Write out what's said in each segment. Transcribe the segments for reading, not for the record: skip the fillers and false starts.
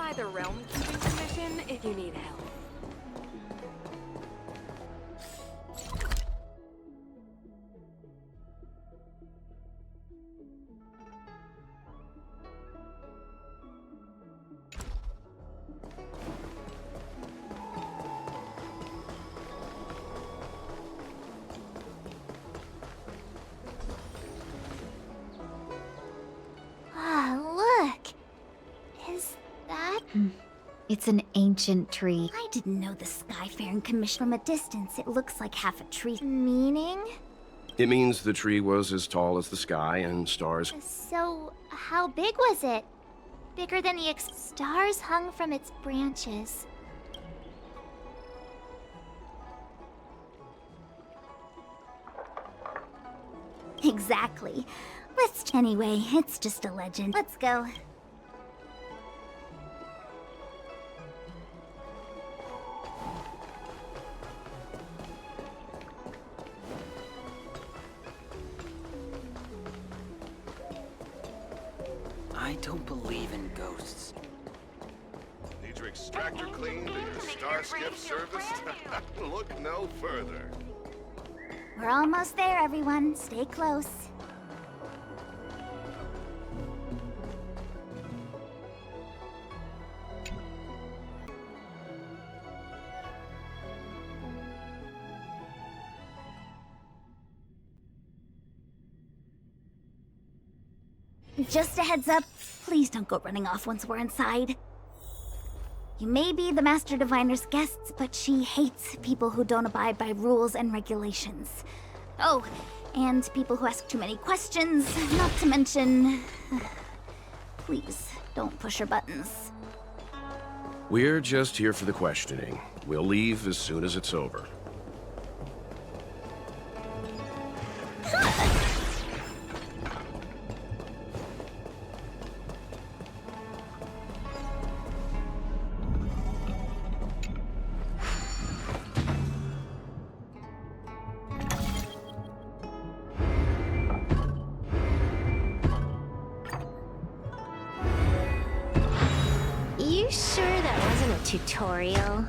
by the Realm Keeping Commission if you need help. It's an ancient tree. I didn't know the Skyfaring Commission. From a distance, it looks like half a tree. Meaning? It means the tree was as tall as the sky and stars. So, how big was it? Bigger than the stars hung from its branches. Exactly. Anyway, it's just a legend. Let's go. I don't believe in ghosts. Need your extractor cleaned or your starskip serviced? Look no further. We're almost there, everyone. Stay close. Just a heads up, please don't go running off once we're inside. You may be the Master Diviner's guests, but she hates people who don't abide by rules and regulations. Oh, and people who ask too many questions, not to mention... Please, don't push her buttons. We're just here for the questioning. We'll leave as soon as it's over. You sure that wasn't a tutorial?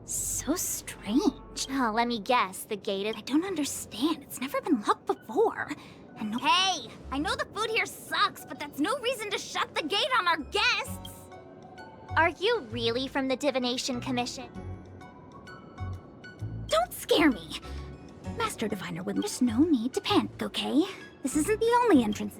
So strange. Oh, let me guess. The gate is... I don't understand. It's never been locked before. And no... Hey! I know the food here sucks, but that's no reason to shut the gate on our guests! Are you really from the Divination Commission? Don't scare me! Master Diviner would... There's no need to panic, okay? This isn't the only entrance.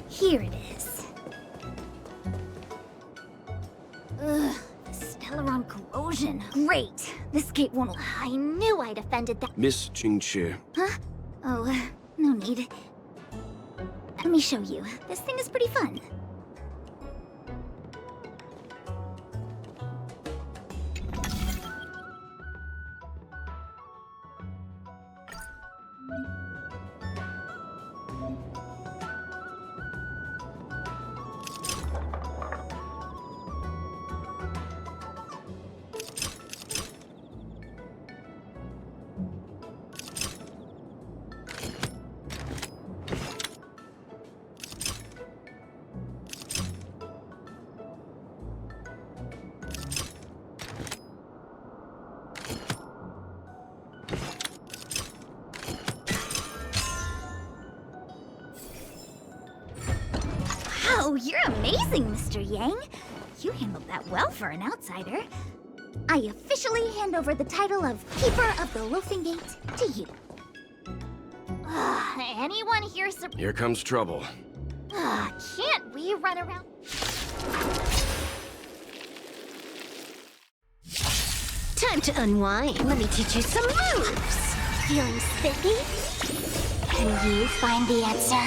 Here it is. Ugh, Stellaron corrosion. Great. This gate won't... I knew I'd offended that... Miss Qingqi. Huh? Oh, no need. Let me show you. This thing is pretty fun. Wow, you're amazing, Mr. Yang. You handled that well for an outsider. I officially hand over the title of Keeper of the Loafing Gate to you. Anyone here Here comes trouble. Can't we run around? Time to unwind. Let me teach you some moves. Feeling spiffy? Can you find the answer?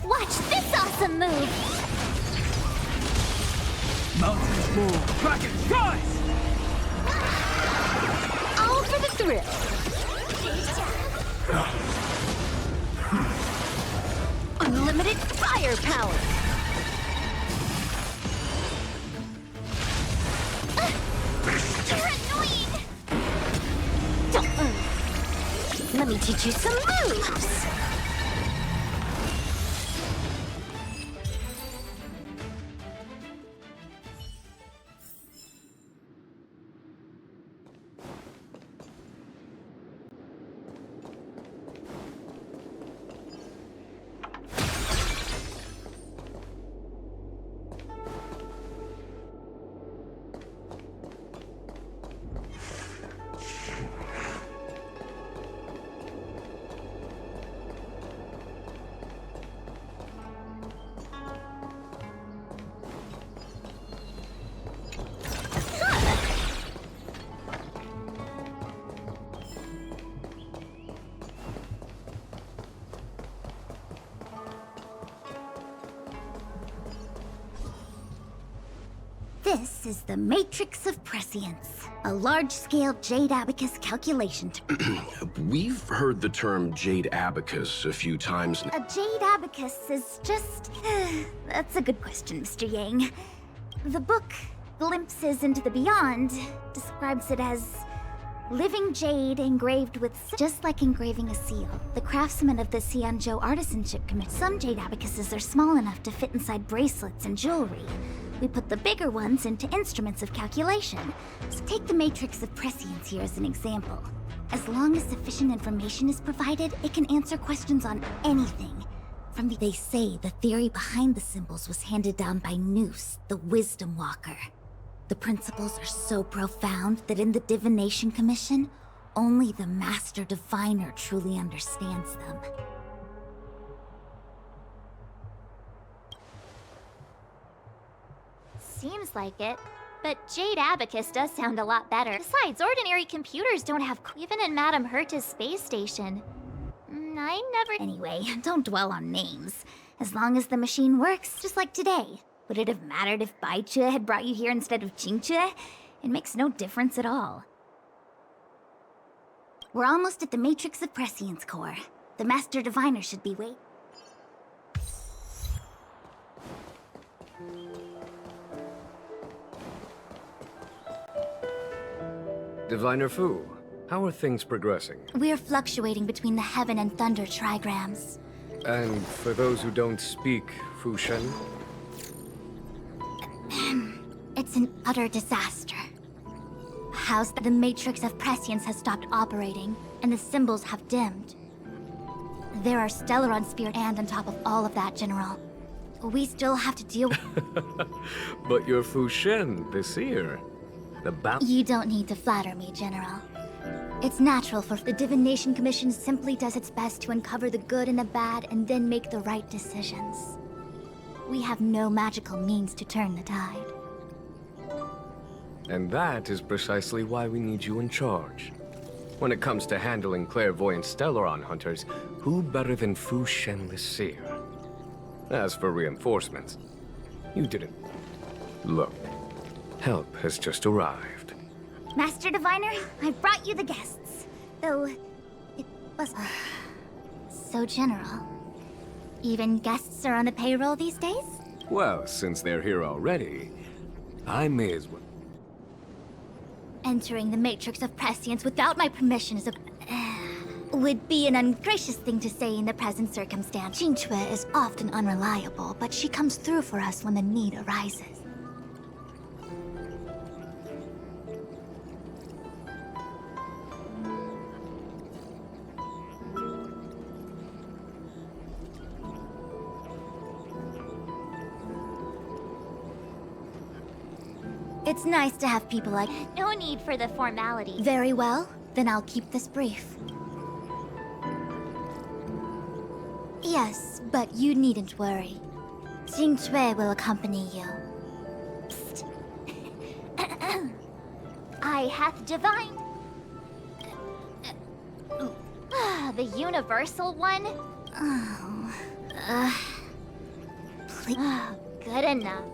Watch this awesome move! Mountains move, rockets rise! All for the thrill. Unlimited firepower. You're annoying! Let me teach you some moves. This is the Matrix of Prescience, a large-scale Jade Abacus calculation. We've heard the term Jade Abacus a few times now. A Jade Abacus is just... That's a good question, Mr. Yang. The book, Glimpses into the Beyond, describes it as living jade engraved with... Just like engraving a seal, the craftsmen of the Xianzhou artisanship commit. Some Jade Abacuses are small enough to fit inside bracelets and jewelry. We put the bigger ones into instruments of calculation. So take the Matrix of Prescience here as an example. As long as sufficient information is provided, it can answer questions on anything. They say the theory behind the symbols was handed down by Noose, the Wisdom Walker. The principles are so profound that in the Divination Commission, only the Master Diviner truly understands them. Seems like it. But Jade Abacus does sound a lot better. Besides, ordinary computers don't have... Even in Madame Herta's space station. I never... Anyway, don't dwell on names. As long as the machine works, just like today. Would it have mattered if Baichue had brought you here instead of Qingchue? It makes no difference at all. We're almost at the Matrix of Prescience core. The Master Diviner should be waiting. Diviner Fu, how are things progressing? We're fluctuating between the Heaven and Thunder trigrams. And for those who don't speak Fu Shen? It's an utter disaster. How's the Matrix of Prescience has stopped operating, and the symbols have dimmed. There are Stellaron Spirit, and on top of all of that, General, we still have to deal with... But you're Fu Shen, the seer. You don't need to flatter me, General. It's natural for the Divination Commission simply does its best to uncover the good and the bad and then make the right decisions. We have no magical means to turn the tide. And that is precisely why we need you in charge. When it comes to handling clairvoyant Stellaron hunters, who better than Fu Shen the seer? As for reinforcements, you didn't... Look. Help has just arrived. Master Diviner, I brought you the guests. Though, it was... so general. Even guests are on the payroll these days? Well, since they're here already, I may as well... Entering the Matrix of Prescience without my permission is a... would be an ungracious thing to say in the present circumstance. Qingchue is often unreliable, but she comes through for us when the need arises. It's nice to have people like... No need for the formality. Very well, then I'll keep this brief. Yes, but you needn't worry. Qingchue will accompany you. Psst. eye hath divine... the universal one? Please. Good enough.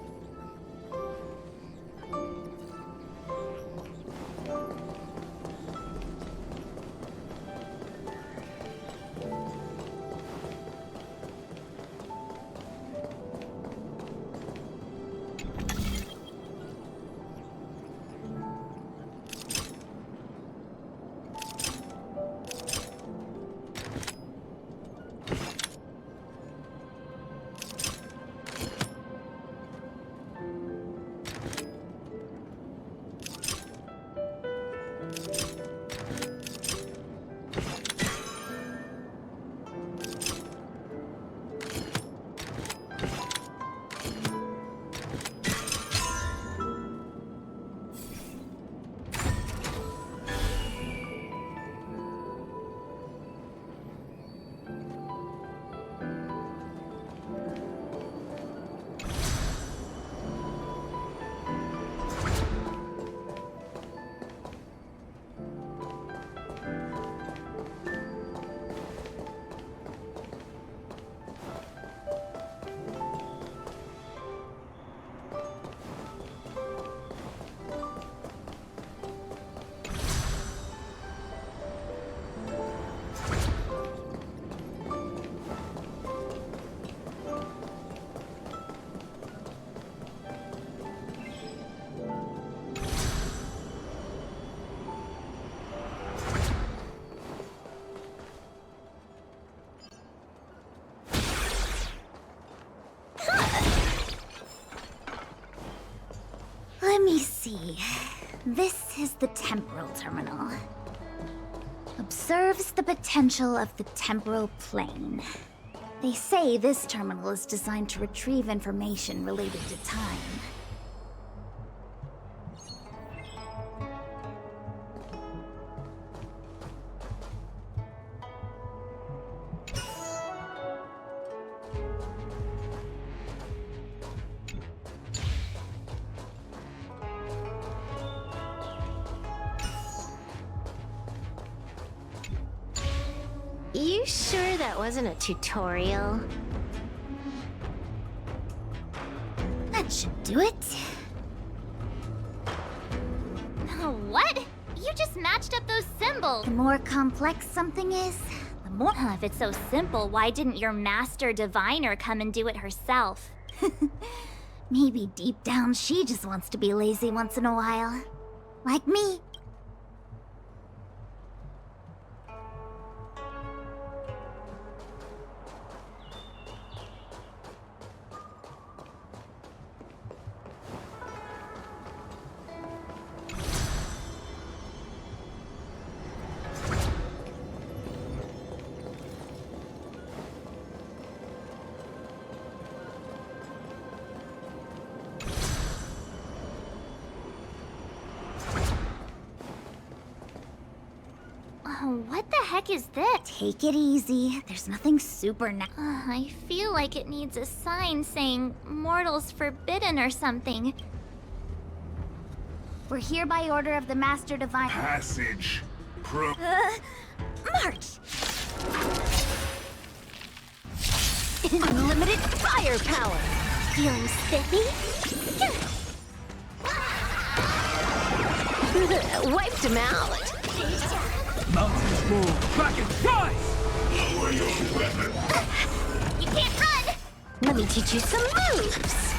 Let me see. This is the temporal terminal. Observes the potential of the temporal plane. They say this terminal is designed to retrieve information related to time. You sure that wasn't a tutorial? That should do it. What? You just matched up those symbols. The more complex something is, the more... If it's so simple, why didn't your master diviner come and do it herself? Maybe deep down she just wants to be lazy once in a while. Like me. What the heck is this? Take it easy. There's nothing super I feel like it needs a sign saying mortals forbidden or something. We're here by order of the Master Divine. Passage. March! Unlimited firepower! Feeling spiffy? Wiped him out! Mountains move. Kraken, rise! Lower your weapon. You can't run! Let me teach you some moves!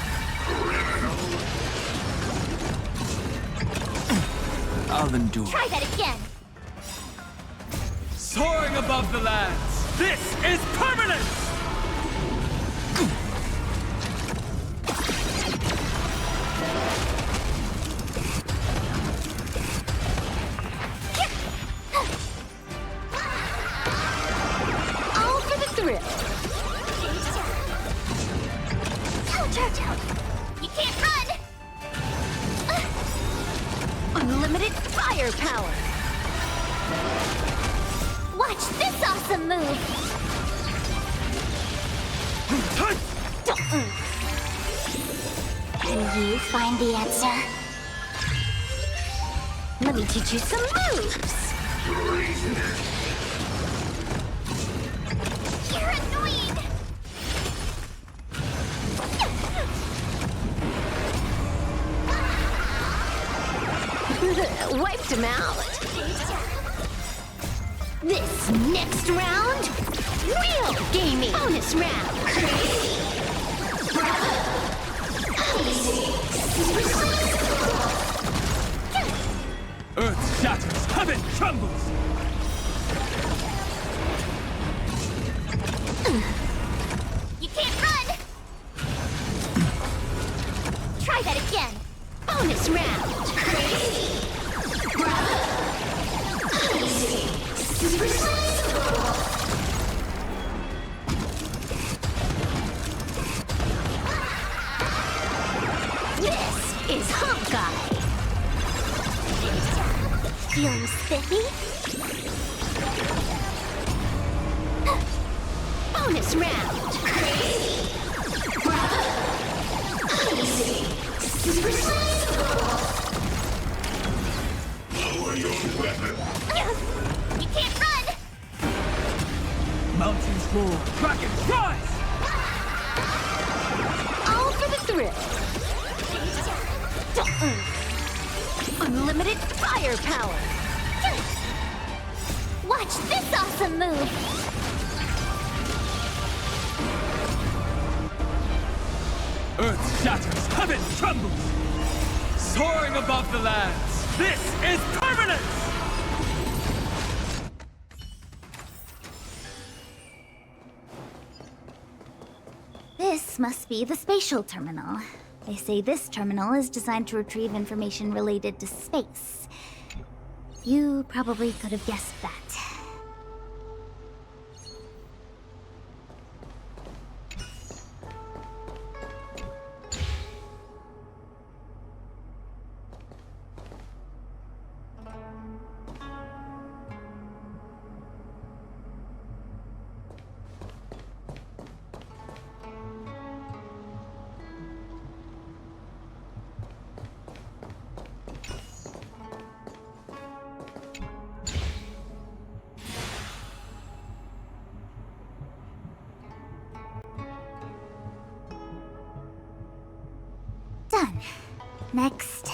I'll endure. Try that again! Soaring above the lands. This is permanence! All for the thrill! You can't run! Unlimited firepower! Watch this awesome move! Can you find the answer? Let me teach you some moves. You're annoying! Wiped him out. This next round, real gaming. Bonus round. Crazy. Earth shatters, heaven trembles! You can't run! Try that again. Bonus round. Crazy. This is Honkai. Feeling spiffy? Bonus round. Crazy. You can't run! Mountains roar, dragons rise! All for the thrill. Unlimited firepower. Watch this awesome move! Earth shatters, heaven trembles! Soaring above the lands, this is permanence! This must be the spatial terminal. They say this terminal is designed to retrieve information related to space. You probably could have guessed that. Done. Next.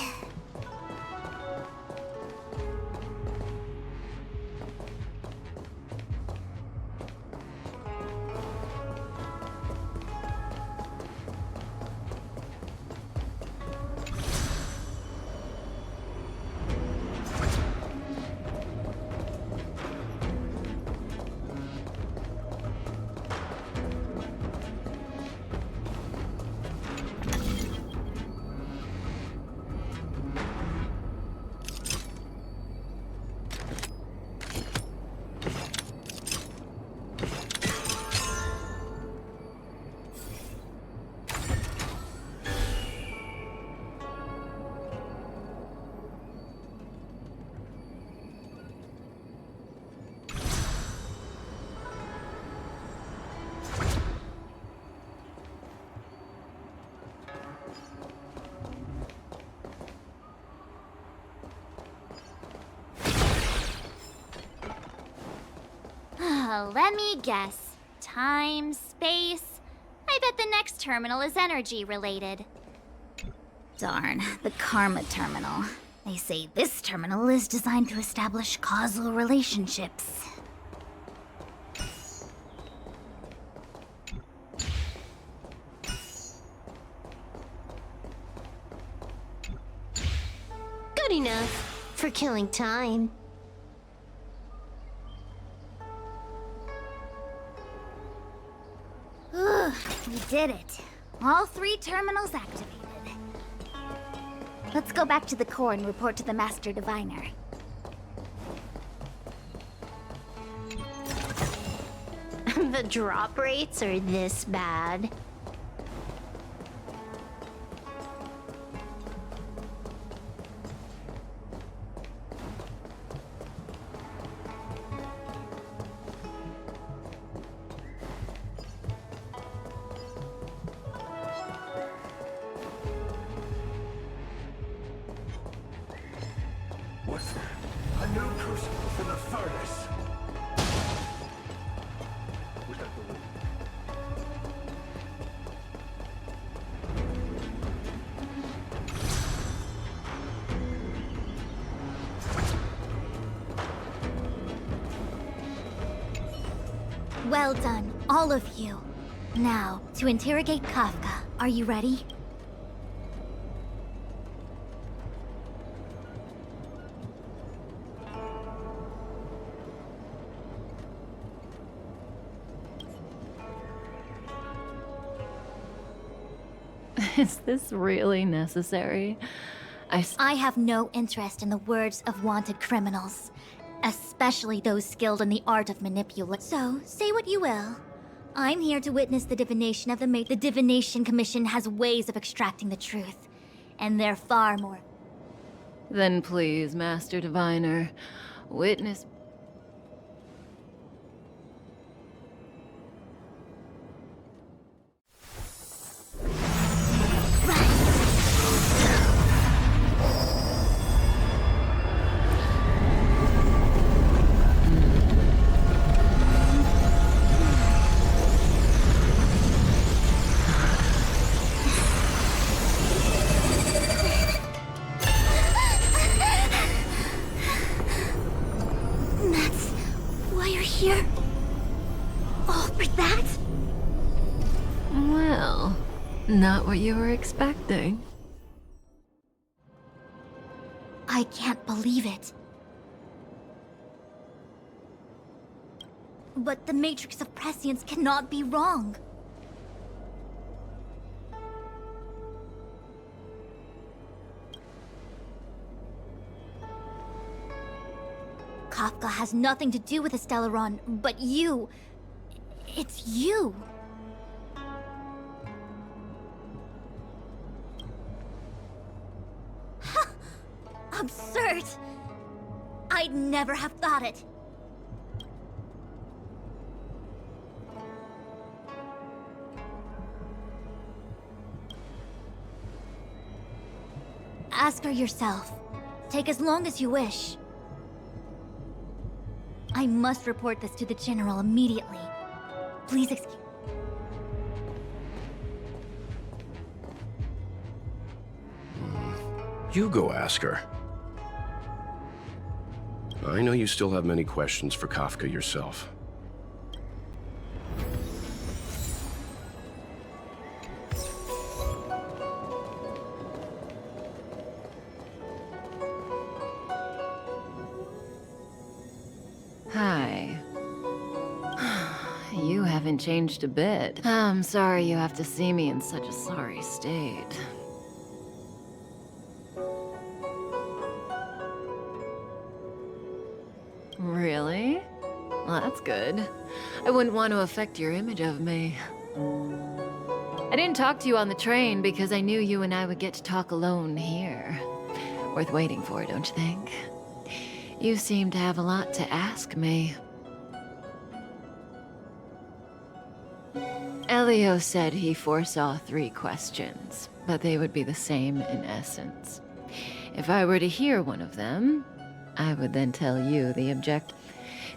Let me guess. Time, space. I bet the next terminal is energy related. Darn, the Karma Terminal. They say this terminal is designed to establish causal relationships. Good enough for killing time. We did it. All 3 terminals activated. Let's go back to the core and report to the Master Diviner. The drop rates are this bad. What Crucible for the furnace. Well done, all of you. Now, to interrogate Kafka. Are you ready? Is this really necessary? I have no interest in the words of wanted criminals, especially those skilled in the art of manipulation. So, say what you will. I'm here to witness the divination of the The Divination Commission has ways of extracting the truth, and they're far more... Then please, Master Diviner, witness... That's why you're here? All for that? Well, not what you were expecting. I can't believe it. But the Matrix of Prescience cannot be wrong. Kafka has nothing to do with the Stellaron, but you... It's you. Absurd! I'd never have thought it. Ask her yourself. Take as long as you wish. I must report this to the General immediately. Please excuse... You go ask her. I know you still have many questions for Kafka yourself. Hi. You haven't changed a bit. I'm sorry you have to see me in such a sorry state. Really? Well, that's good. I wouldn't want to affect your image of me. I didn't talk to you on the train because I knew you and I would get to talk alone here. Worth waiting for, don't you think? You seem to have a lot to ask me. Elio said he foresaw 3 questions, but they would be the same in essence. If I were to hear one of them, I would then tell you the object.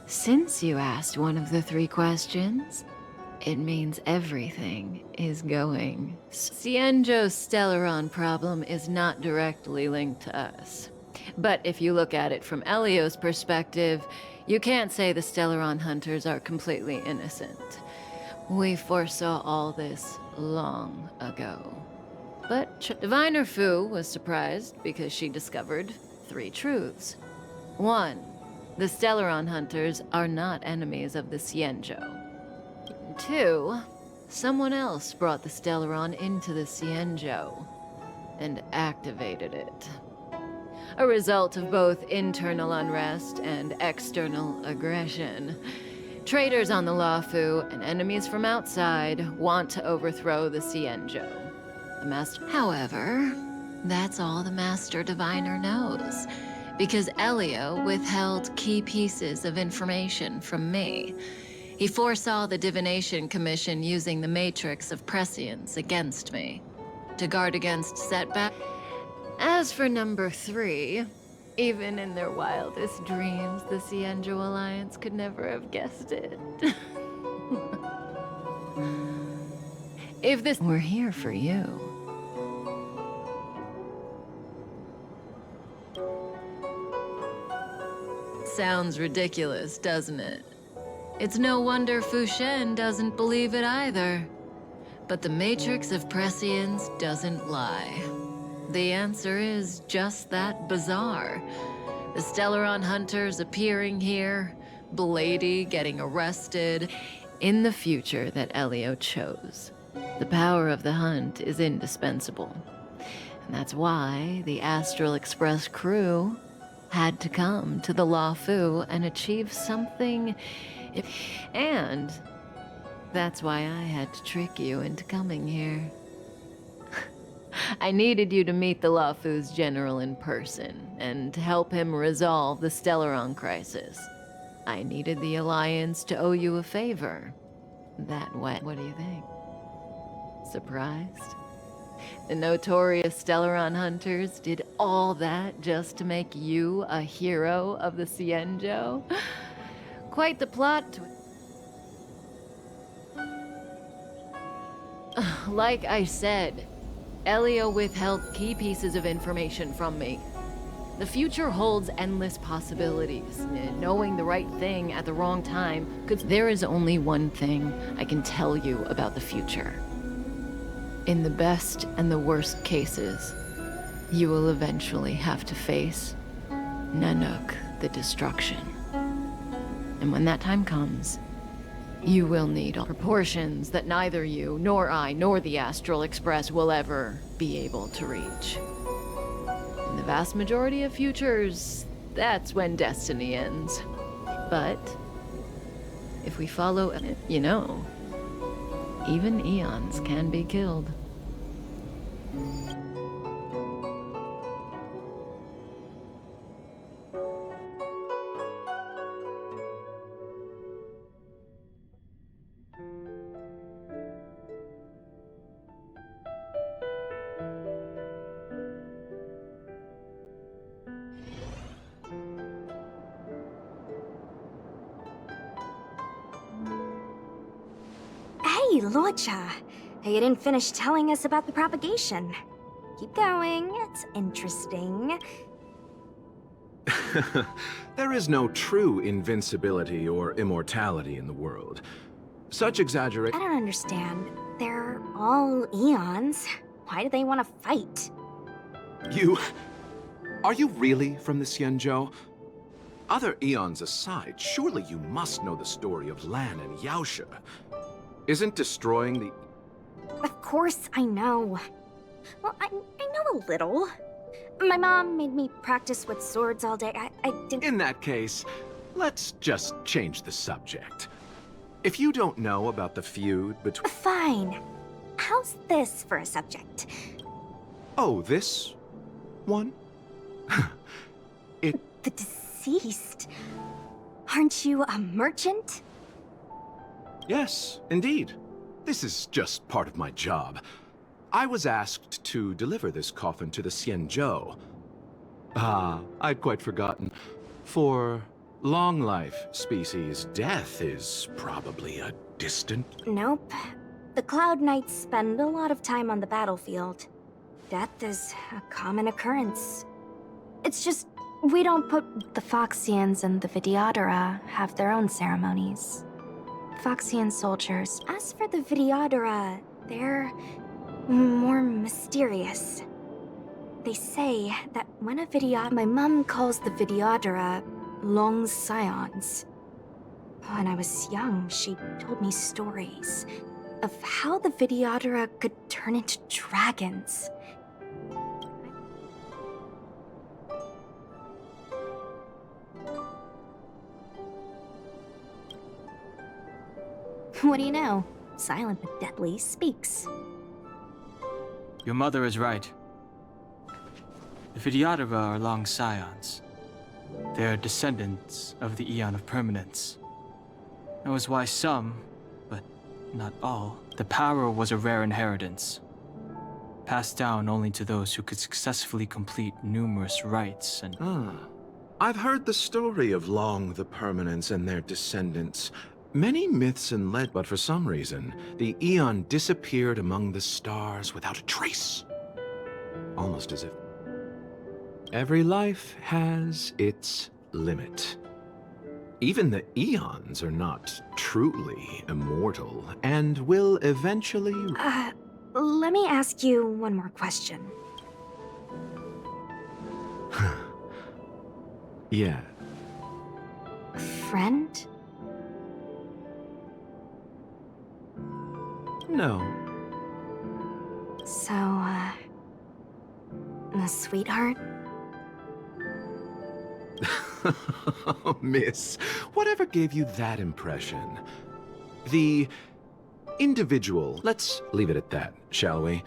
Since you asked one of the 3 questions, it means everything is going. Xianzhou's Stellaron problem is not directly linked to us. But if you look at it from Elio's perspective, you can't say the Stellaron hunters are completely innocent. We foresaw all this long ago. But Diviner Fu was surprised because she discovered 3 truths. 1, the Stellaron hunters are not enemies of the Xianzhou. 2, someone else brought the Stellaron into the Xianzhou and activated it. A result of both internal unrest and external aggression. Traitors on the Luofu and enemies from outside want to overthrow the Xianzhou. However, that's all the Master Diviner knows, because Elio withheld key pieces of information from me. He foresaw the Divination Commission using the Matrix of Prescience against me, to guard against setback. As for number 3, Even in their wildest dreams, the Xianzhou Alliance could never have guessed it. If this were here for you. Sounds ridiculous, doesn't it? It's no wonder Fu Shen doesn't believe it either. But the Matrix of Prescience doesn't lie. The answer is just that bizarre. The Stellaron hunters appearing here, Blady getting arrested, in the future that Elio chose. The power of the hunt is indispensable. And that's why the Astral Express crew had to come to the Luofu and achieve something. And that's why I had to trick you into coming here. I needed you to meet the Luofu's general in person and to help him resolve the Stellaron crisis. I needed the Alliance to owe you a favor. That way, what do you think? Surprised? The notorious Stellaron hunters did all that just to make you a hero of the Xianzhou? Quite the plot. Like I said, Elio withheld key pieces of information from me. The future holds endless possibilities. Knowing the right thing at the wrong time could... There is only one thing I can tell you about the future. In the best and the worst cases, you will eventually have to face Nanook, the destruction. And when that time comes, you will need proportions that neither you, nor I, nor the Astral Express will ever be able to reach. In the vast majority of futures, that's when destiny ends. But if we follow, you know, even eons can be killed. Hey, Luocha. You didn't finish telling us about the propagation. Keep going, it's interesting. There is no true invincibility or immortality in the world. Such exaggeration... I don't understand. They're all eons. Why do they want to fight? You... Are you really from the Xianzhou? Other eons aside, surely you must know the story of Lan and Yaoshe. Isn't destroying the... Of course I know. Well, I know a little. My mom made me practice with swords all day. I didn't... In that case, let's just change the subject. If you don't know about the feud between... Fine. How's this for a subject? Oh, this one? The deceased. Aren't you a merchant? Yes, indeed. This is just part of my job. I was asked to deliver this coffin to the Xianzhou. Ah, I'd quite forgotten. For long life species, death is probably a distant... Nope. The Cloud Knights spend a lot of time on the battlefield. Death is a common occurrence. It's just, we don't put... The Foxians and the Vidyadhara have their own ceremonies. Foxian soldiers. As for the Vidyadhara, they're more mysterious. They say that when a Vidyadhara... My mom calls the Vidyadhara long scions. When I was young, she told me stories of how the Vidyadhara could turn into dragons. What do you know? Silent but deadly speaks. Your mother is right. The Vidyadhara are long scions. They are descendants of the Eon of Permanence. That was why some, but not all, the power was a rare inheritance. passed down only to those who could successfully complete numerous rites and... I've heard the story of Long the Permanents and their descendants. Many myths and legends, but for some reason, the Eon disappeared among the stars without a trace. Almost as if every life has its limit. Even the Eons are not truly immortal, and will eventually... Let me ask you one more question. Yeah. Friend? No. So, a sweetheart? Miss, whatever gave you that impression? The individual. Let's leave it at that, shall we?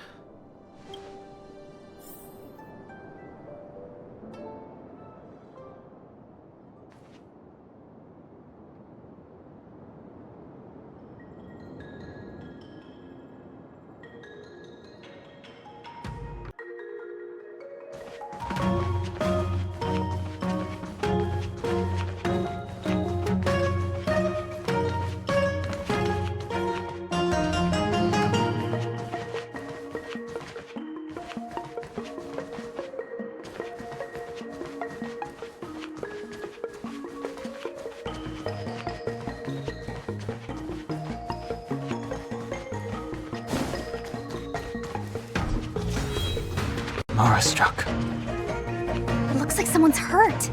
Mara struck. It looks like someone's hurt.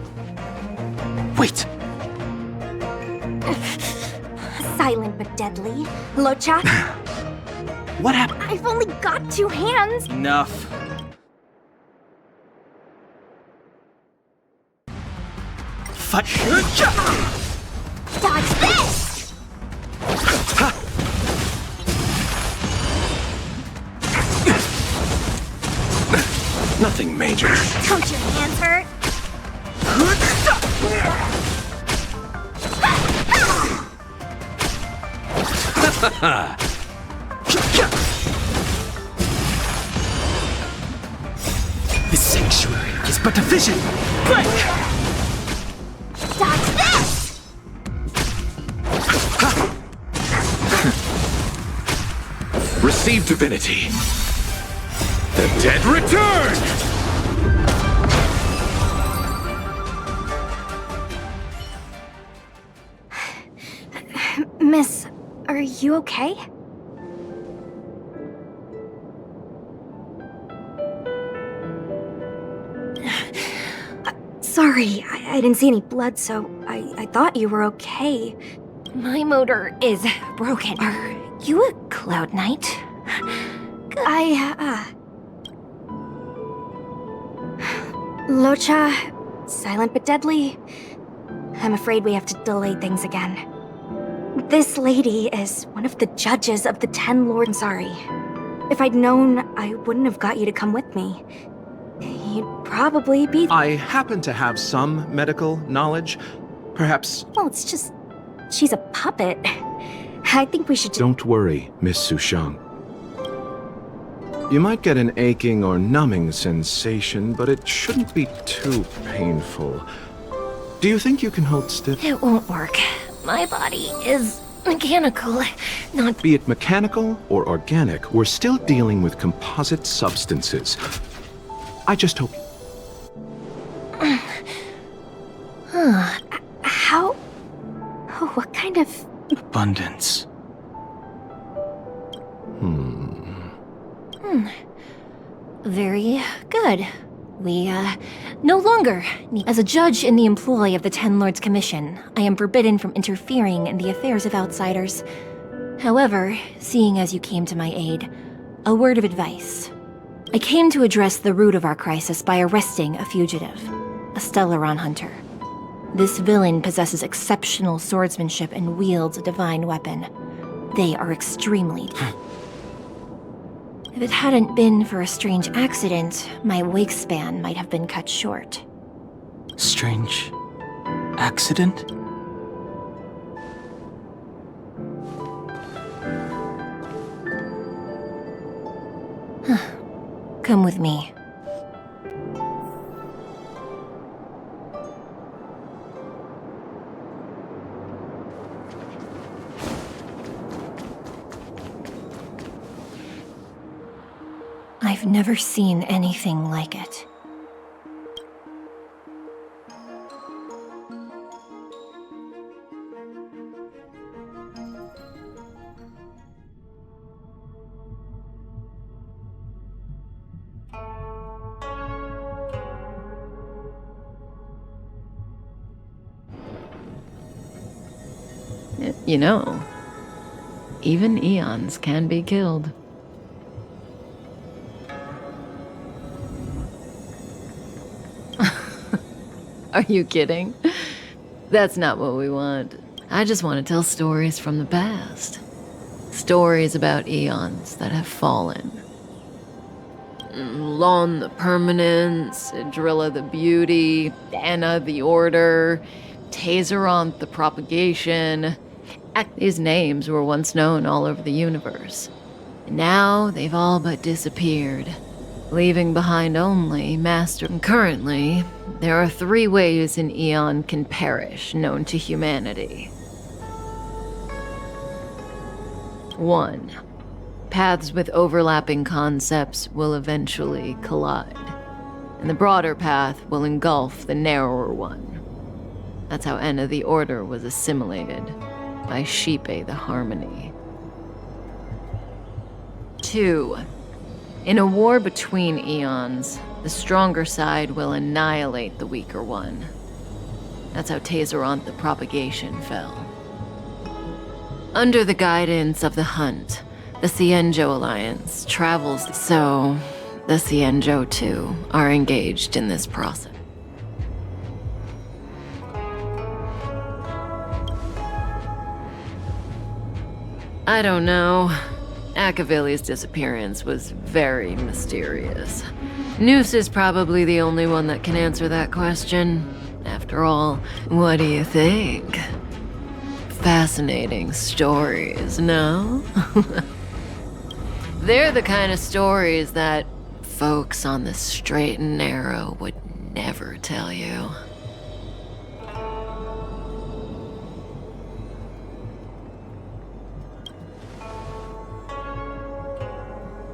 Wait! Silent but deadly. Locha? What happened? I've only got 2 hands. Enough. Dodge this! Nothing major. Don't your hands hurt? The sanctuary is but a vision. Break! Dodge this! Receive divinity. The dead return! Miss, are you okay? Sorry, I didn't see any blood, so I thought you were okay. My motor is broken. Are you a Cloud Knight? Locha, silent but deadly. I'm afraid we have to delay things again. This lady is one of the judges of the 10 Lords. I'm sorry. If I'd known, I wouldn't have got you to come with me. You'd probably be... I happen to have some medical knowledge. Perhaps... Well, it's just... she's a puppet. I think we should... Don't worry, Miss Sushang. You might get an aching or numbing sensation, but it shouldn't be too painful. Do you think you can hold still? It won't work. My body is mechanical, not... Be it mechanical or organic, we're still dealing with composite substances. I just hope... How... what kind of... Abundance. Very good. We, no longer need... As a judge in the employ of the 10 Lords Commission, I am forbidden from interfering in the affairs of outsiders. However, seeing as you came to my aid, a word of advice. I came to address the root of our crisis by arresting a fugitive, a Stellaron hunter. This villain possesses exceptional swordsmanship and wields a divine weapon. They are extremely... If it hadn't been for a strange accident, my wake span might have been cut short. Strange accident? Come with me. I've never seen anything like it. You know, even eons can be killed. Are you kidding? That's not what we want. I just want to tell stories from the past. Stories about eons that have fallen. Lon the Permanence, Drilla the Beauty, Anna the Order, Tazeronth the Propagation. These names were once known all over the universe. And now they've all but disappeared, leaving behind only Master. Currently, there are 3 ways an eon can perish known to humanity. 1. Paths with overlapping concepts will eventually collide, and the broader path will engulf the narrower one. That's how Enna the Order was assimilated by Xipe the Harmony. 2. In a war between eons, the stronger side will annihilate the weaker one. That's how Tazeronth the Propagation fell. Under the guidance of the Hunt, the Xianzhou Alliance travels, so the Xianzhou too are engaged in this process. I don't know. Akavili's disappearance was very mysterious. Noose is probably the only one that can answer that question. After all, what do you think? Fascinating stories, no? They're the kind of stories that folks on the straight and narrow would never tell you.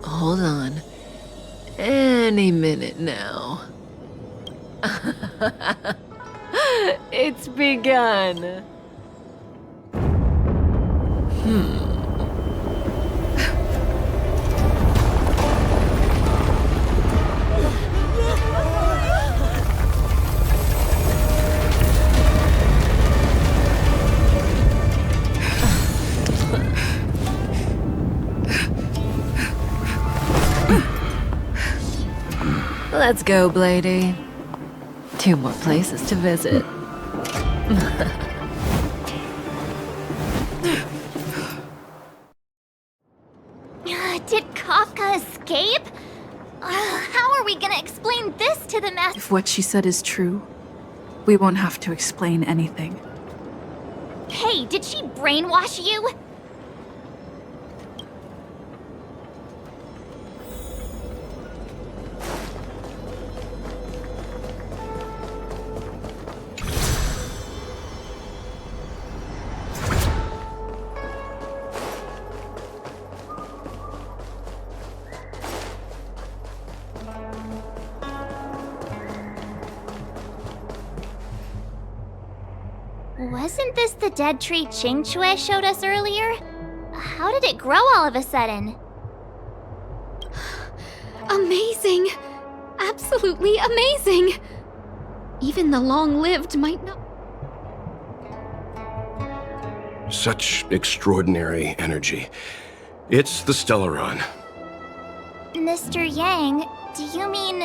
Hold on. Any minute now. It's begun. Let's go, Blady. 2 more places to visit. Did Kafka escape? How are we gonna explain this to the master? If what she said is true, we won't have to explain anything. Hey, did she brainwash you? Wasn't this the dead tree Qingque showed us earlier? How did it grow all of a sudden? Amazing! Absolutely amazing! Even the long-lived might not... Such extraordinary energy. It's the Stellaron. Mr. Yang, do you mean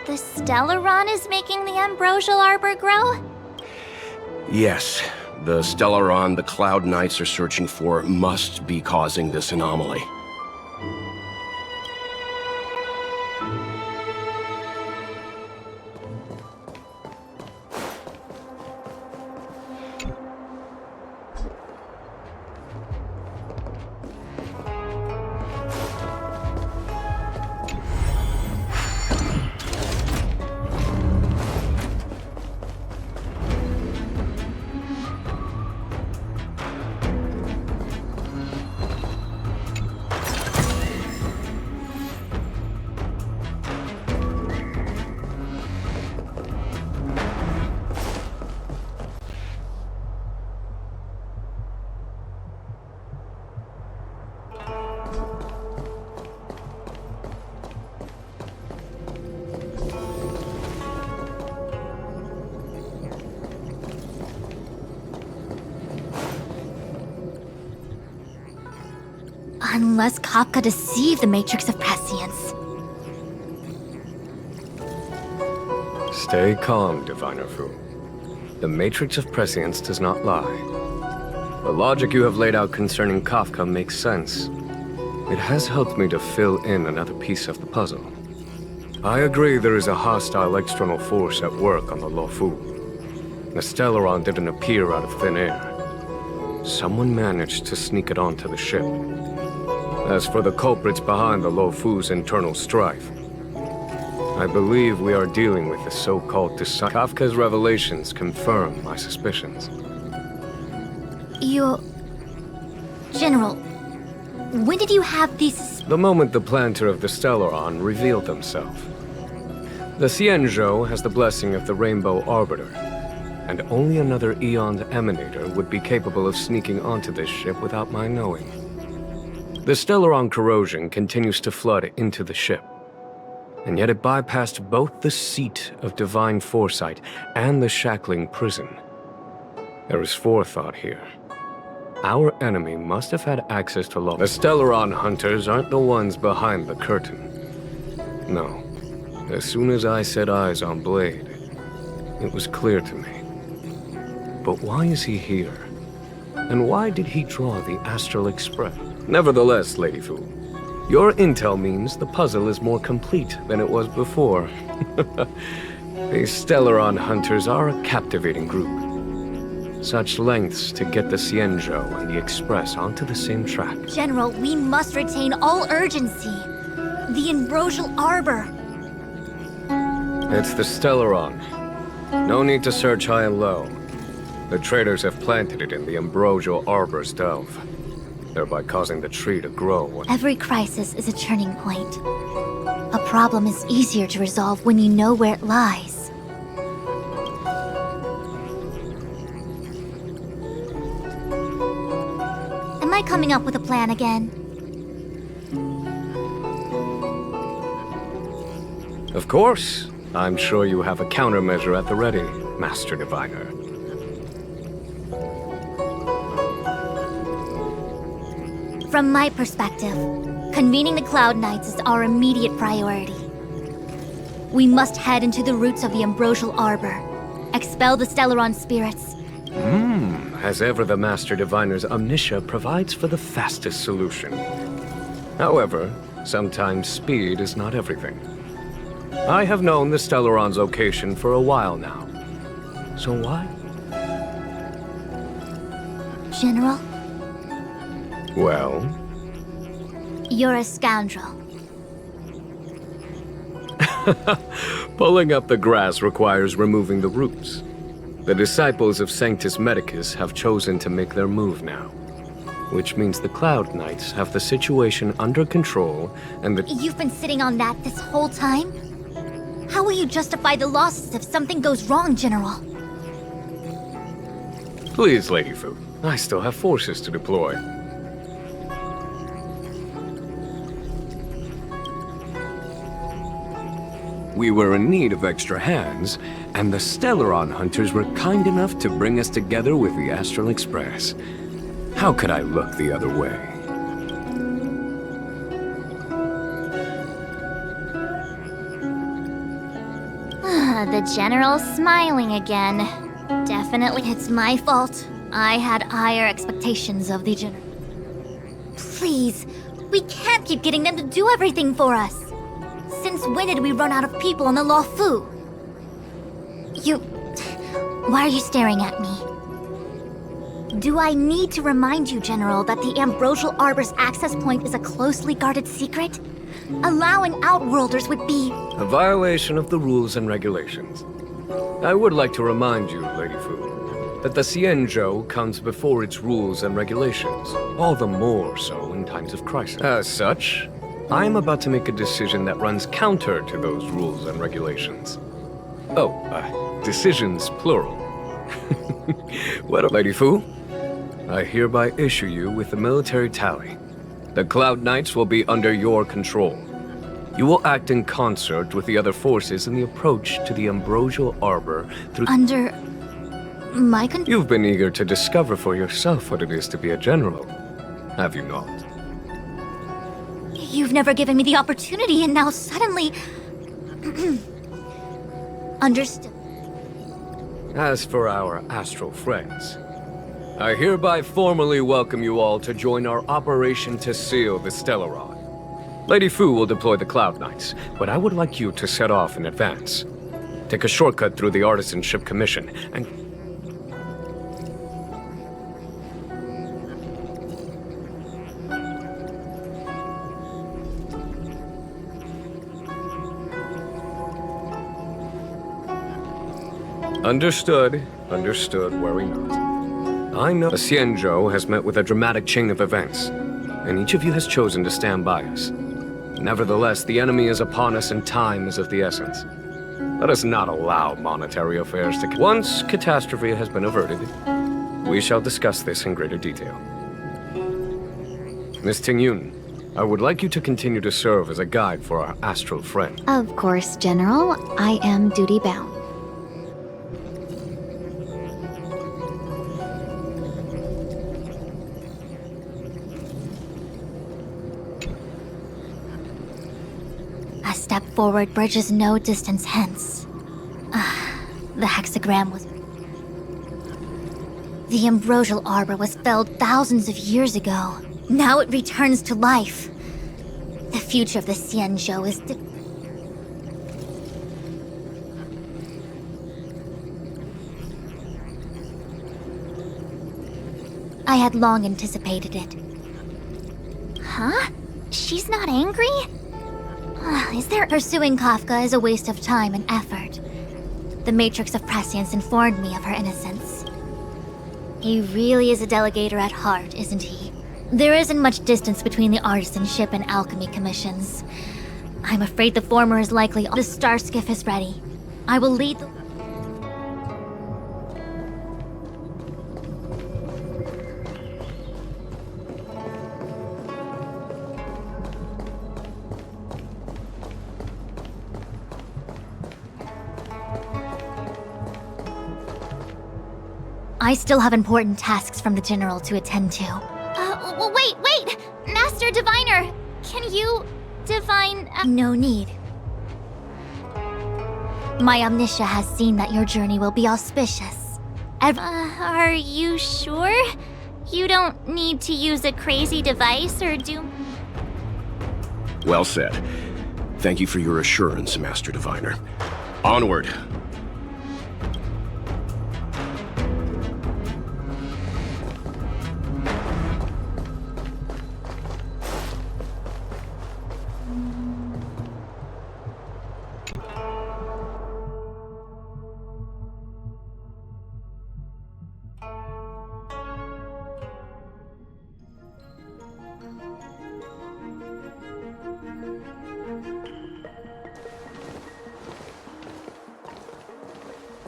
the Stellaron is making the ambrosial arbor grow? Yes, the Stellaron the Cloud Knights are searching for must be causing this anomaly. Unless Kafka deceived the Matrix of Prescience. Stay calm, Diviner Fu. The Matrix of Prescience does not lie. The logic you have laid out concerning Kafka makes sense. It has helped me to fill in another piece of the puzzle. I agree there is a hostile external force at work on the Luofu. The Stellaron didn't appear out of thin air. Someone managed to sneak it onto the ship. As for the culprits behind the Luofu's internal strife, I believe we are dealing with the so-called Kafka's revelations confirm my suspicions. General, when did you have these... The moment the planter of the Stellaron revealed himself. The Xianzhou has the blessing of the Rainbow Arbiter, and only another Eon's Emanator would be capable of sneaking onto this ship without my knowing. The Stellaron corrosion continues to flood into the ship, and yet it bypassed both the seat of divine foresight and the shackling prison. There is forethought here. Our enemy must have had access to law. The Stellaron hunters aren't the ones behind the curtain. No. As soon as I set eyes on Blade, it was clear to me. But why is he here? And why did he draw the Astral Express? Nevertheless, Lady Fu, your intel means the puzzle is more complete than it was before. These Stellaron hunters are a captivating group. Such lengths to get the Xianzhou and the Express onto the same track. General, we must retain all urgency. The Ambrosial Arbor. It's the Stellaron. No need to search high and low. The traders have planted it in the Ambrosial Arbor's delve, thereby causing the tree to grow. Every crisis is a turning point. A problem is easier to resolve when you know where it lies. Am I coming up with a plan again? Of course. I'm sure you have a countermeasure at the ready, Master Diviner. From my perspective, convening the Cloud Knights is our immediate priority. We must head into the roots of the Ambrosial Arbor, expel the Stellaron spirits. As ever, the Master Diviner's omniscia provides for the fastest solution. However, sometimes speed is not everything. I have known the Stellaron's location for a while now. So why? General? Well? You're a scoundrel. Pulling up the grass requires removing the roots. The disciples of Sanctus Medicus have chosen to make their move now. Which means the Cloud Knights have the situation under control and the— You've been sitting on that this whole time? How will you justify the losses if something goes wrong, General? Please, Lady Fu. I still have forces to deploy. We were in need of extra hands, and the Stellaron hunters were kind enough to bring us together with the Astral Express. How could I look the other way? The General's smiling again. Definitely. It's my fault. I had higher expectations of the General. Please, we can't keep getting them to do everything for us. Since when did we run out of people on the Luofu? Why are you staring at me? Do I need to remind you, General, that the Ambrosial Arbor's access point is a closely guarded secret? Allowing Outworlders would be a violation of the rules and regulations. I would like to remind you, Lady Fu, that the Xianzhou comes before its rules and regulations, all the more so in times of crisis. As such, I am about to make a decision that runs counter to those rules and regulations. Decisions plural. Well, Lady Fu, I hereby issue you with the military tally. The Cloud Knights will be under your control. You will act in concert with the other forces in the approach to the Ambrosial Arbor through— under my control? You've been eager to discover for yourself what it is to be a general, have you not? You've never given me the opportunity, and now suddenly... Understood. As for our astral friends, I hereby formally welcome you all to join our operation to seal the Stellaron. Lady Fu will deploy the Cloud Knights, but I would like you to set off in advance. Take a shortcut through the Artisanship Commission, and... Understood. Understood, worry not. I know Xianzhou has met with a dramatic chain of events, and each of you has chosen to stand by us. Nevertheless, the enemy is upon us and time is of the essence. Let us not allow monetary affairs to... Once catastrophe has been averted, we shall discuss this in greater detail. Miss Tingyun, I would like you to continue to serve as a guide for our astral friend. Of course, General. I am duty-bound. A step forward bridges no distance hence. The hexagram was... The ambrosial arbor was felled thousands of years ago. Now it returns to life. The future of the Xianzhou is... I had long anticipated it. Huh? She's not angry? Is there... Pursuing Kafka is a waste of time and effort. The Matrix of Prescience informed me of her innocence. He really is a delegator at heart, isn't he? There isn't much distance between the Artisanship and Alchemy Commissions. I'm afraid the former is likely... The star skiff is ready. I will lead the... I still have important tasks from the General to attend to. Wait! Master Diviner! Can you... divine... No need. My Omniscia has seen that your journey will be auspicious. Are you sure? You don't need to use a crazy device or do... Well said. Thank you for your assurance, Master Diviner. Onward!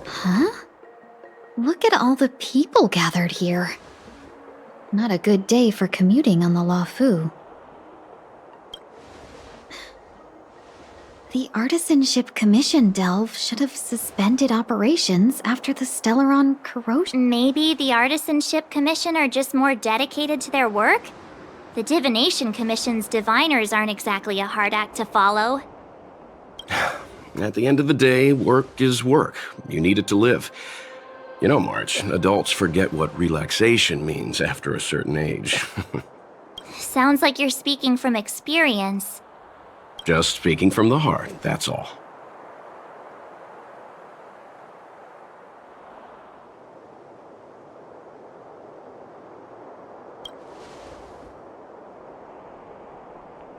Huh? Look at all the people gathered here. Not a good day for commuting on the Luofu. The Artisanship Commission Delve should have suspended operations after the Stellaron corrosion. Maybe the Artisanship Commission are just more dedicated to their work? The Divination Commission's diviners aren't exactly a hard act to follow. At the end of the day, work is work. You need it to live. You know, March, adults forget what relaxation means after a certain age. Sounds like you're speaking from experience. Just speaking from the heart, that's all.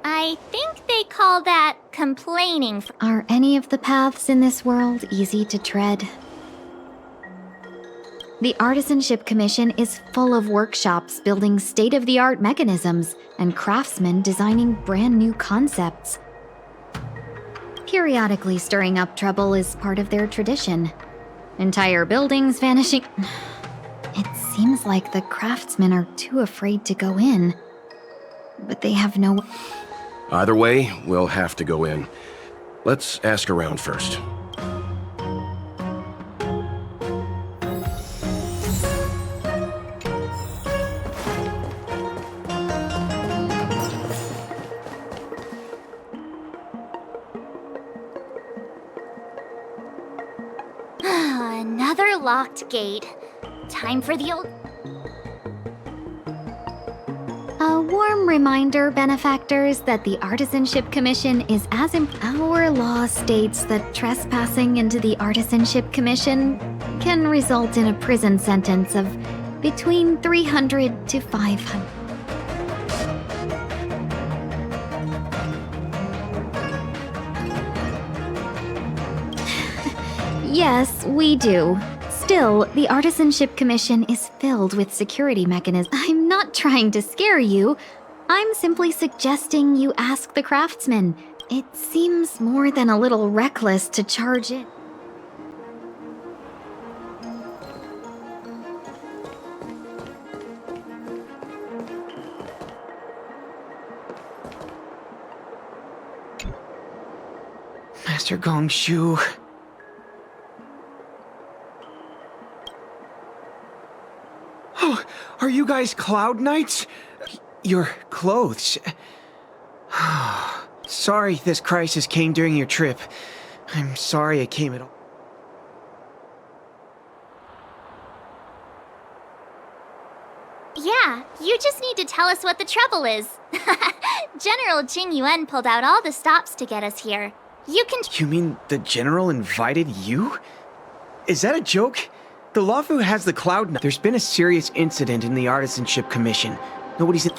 I think they call that complaining. Are any of the paths in this world easy to tread? The Artisanship Commission is full of workshops building state-of-the-art mechanisms and craftsmen designing brand new concepts. Periodically stirring up trouble is part of their tradition. Entire buildings vanishing. It seems like the craftsmen are too afraid to go in. But they have no... Either way, we'll have to go in. Let's ask around first. Another locked gate. Time for the old... A warm reminder, benefactors, that the Artisanship Commission is as Our law states that trespassing into the Artisanship Commission can result in a prison sentence of between 300 to 500. Yes, we do. Still, the Artisanship Commission is filled with security mechanisms. I'm not trying to scare you. I'm simply suggesting you ask the craftsman. It seems more than a little reckless to charge it. Master Gongshu. Oh, are you guys Cloud Knights? Your clothes. Sorry this crisis came during your trip. I'm sorry it came at all. Yeah, you just need to tell us what the trouble is. General Jing Yuan pulled out all the stops to get us here. You can... You mean the General invited you? Is that a joke? The Luofu has the Cloud Knight. There's been a serious incident in the Artisanship Commission. Nobody's...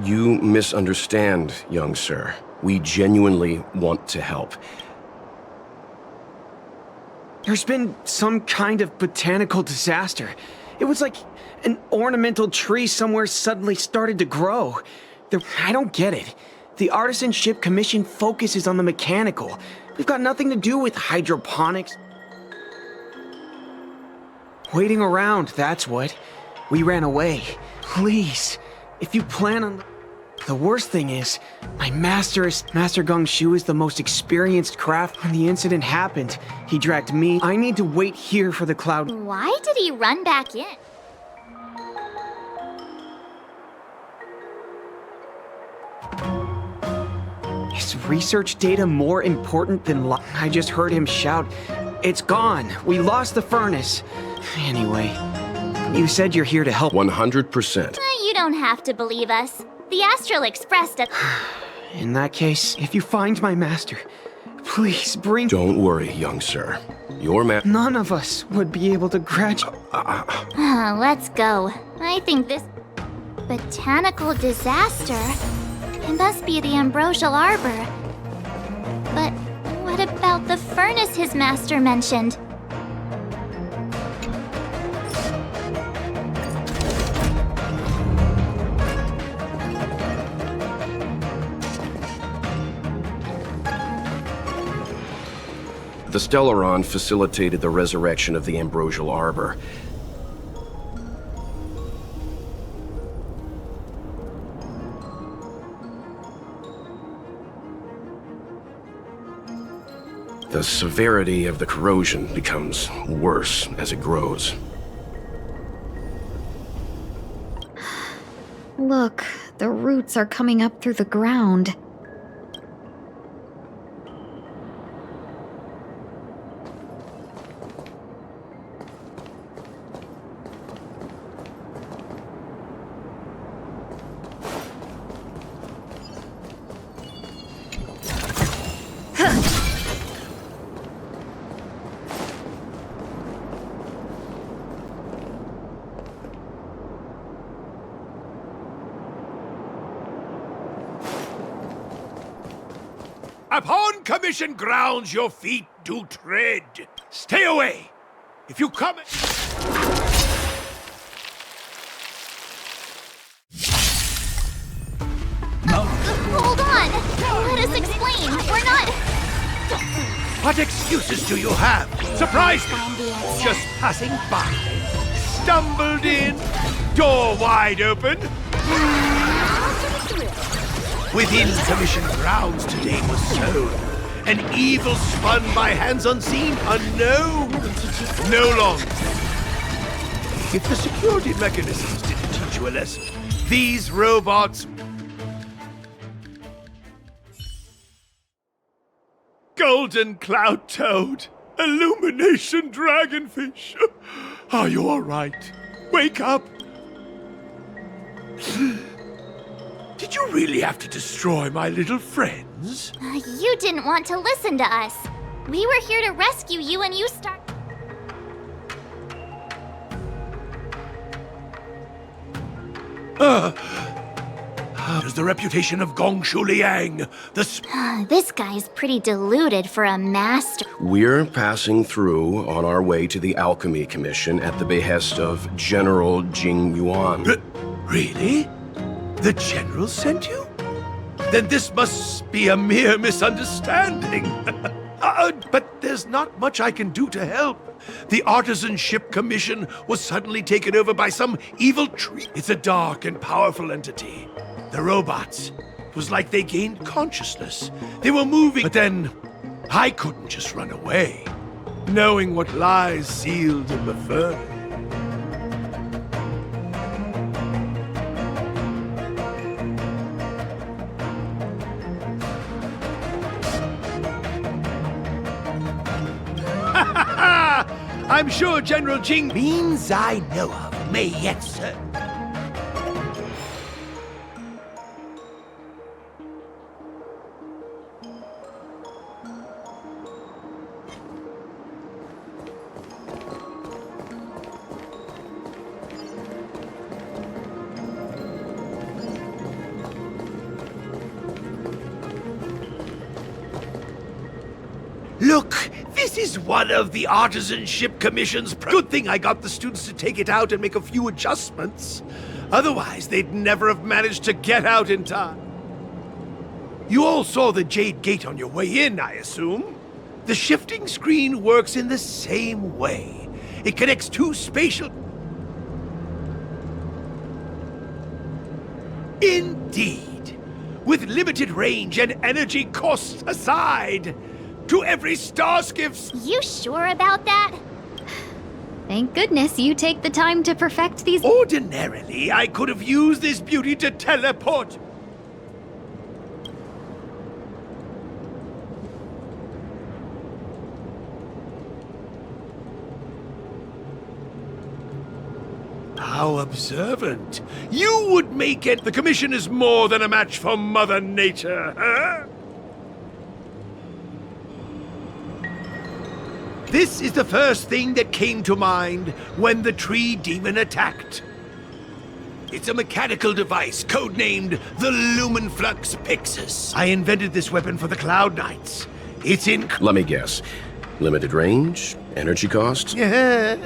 You misunderstand, young sir. We genuinely want to help. There's been some kind of botanical disaster. It was like an ornamental tree somewhere suddenly started to grow. I don't get it. The Artisanship Commission focuses on the mechanical. We've got nothing to do with hydroponics. Waiting around, that's what. We ran away. Please, if you plan on... The worst thing is, Master Gongshu is the most experienced craft. When the incident happened, he dragged me. I need to wait here for the Cloud... Why did he run back in? Is research data more important than I just heard him shout, "It's gone! We lost the furnace!" Anyway, you said you're here to help. 100%. You don't have to believe us. The Astral Express does... In that case, if you find my master, please bring... Don't worry, young sir. Your None of us would be able to graduate. Let's go. I think this... botanical disaster... It must be the Ambrosial Arbor. But what about the furnace his master mentioned? The Stellaron facilitated the resurrection of the Ambrosial Arbor. The severity of the corrosion becomes worse as it grows. Look, the roots are coming up through the ground. Upon commission grounds your feet do tread. Stay away. If you come... Hold on! Let us explain. We're not... What excuses do you have? Surprise me! Just passing by. Stumbled in. Door wide open. Within commission grounds today was sown. An evil spun by hands unseen, unknown. No longer. If the security mechanisms didn't teach you a lesson, these robots... Golden Cloud Toad, Illumination dragonfish! Are you all right? Wake up! Did you really have to destroy my little friends? You didn't want to listen to us. We were here to rescue you and you start... There's the reputation of Gongshu Liang, This guy's pretty deluded for a master. We're passing through on our way to the Alchemy Commission at the behest of General Jing Yuan. Really? The General sent you? Then this must be a mere misunderstanding. But there's not much I can do to help. The Artisanship Commission was suddenly taken over by some evil tree. It's a dark and powerful entity. The robots, it was like they gained consciousness. They were moving, but then I couldn't just run away, knowing what lies sealed in the fur. I'm sure General Jing means I know of may yet serve. Look, this is one of the Artisanship Commission's... Good thing I got the students to take it out and make a few adjustments. Otherwise, they'd never have managed to get out in time. You all saw the Jade Gate on your way in, I assume? The shifting screen works in the same way. It connects two spatial... Indeed. With limited range and energy costs aside... to every Starskiff's... You sure about that? Thank goodness you take the time to perfect these... Ordinarily, I could have used this beauty to teleport. How observant. You would make it. The Commission is more than a match for Mother Nature, huh? This is the first thing that came to mind when the tree demon attacked. It's a mechanical device codenamed the Lumenflux Pixis. I invented this weapon for the Cloud Knights. It's in... Let me guess. Limited range? Energy cost? Yeah.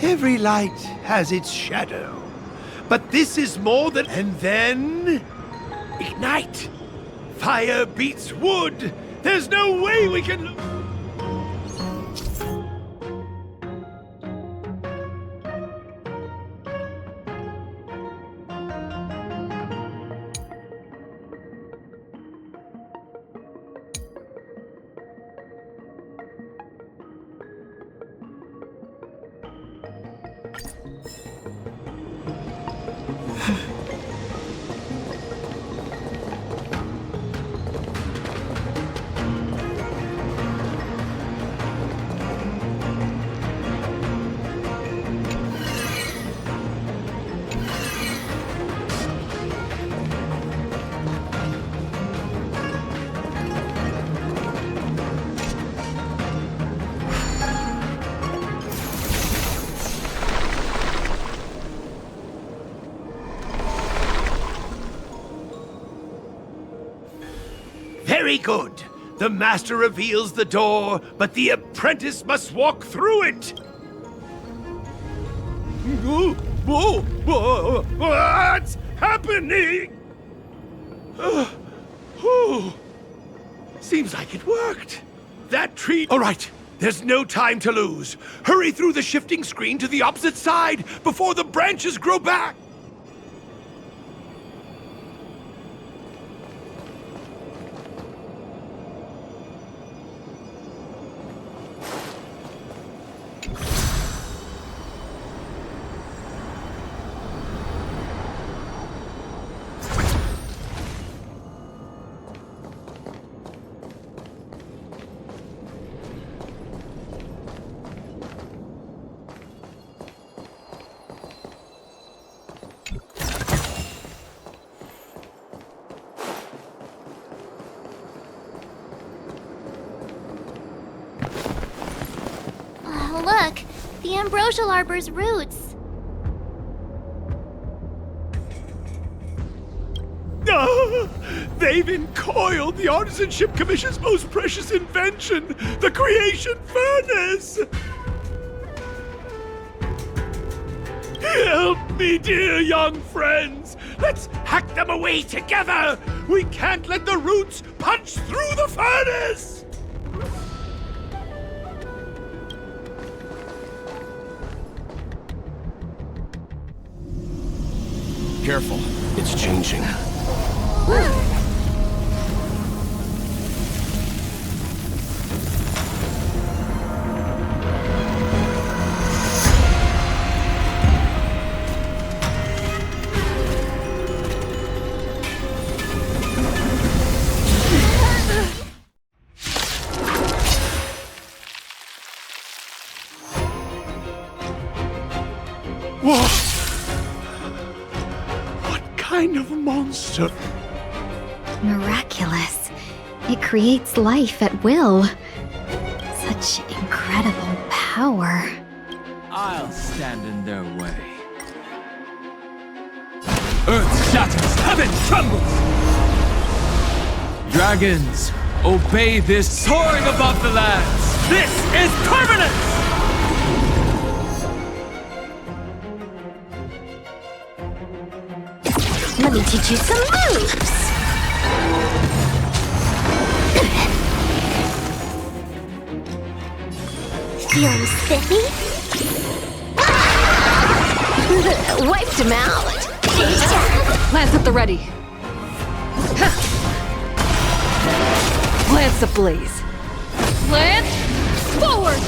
Every light has its shadow. But this is more than... And then... Ignite! Fire beats wood! There's no way we can... Very good. The master reveals the door, but the apprentice must walk through it. What's happening? Seems like it worked. That tree... All right, there's no time to lose. Hurry through the shifting screen to the opposite side before the branches grow back. Look, the ambrosial arbor's roots. They've encoiled the Artisanship Commission's most precious invention, the Creation Furnace! Help me, dear young friends! Let's hack them away together! We can't let the roots punch through the furnace! Careful, it's changing. What? What kind of monster? Miraculous. It creates life at will. Such incredible power. I'll stand in their way. Earth shatters, heaven trembles! Dragons, obey this soaring above the lands! This is permanence! Let me teach you some moves! Feeling spiffy? Wiped him out! Lance at the ready. Lance ablaze. Lance, forward!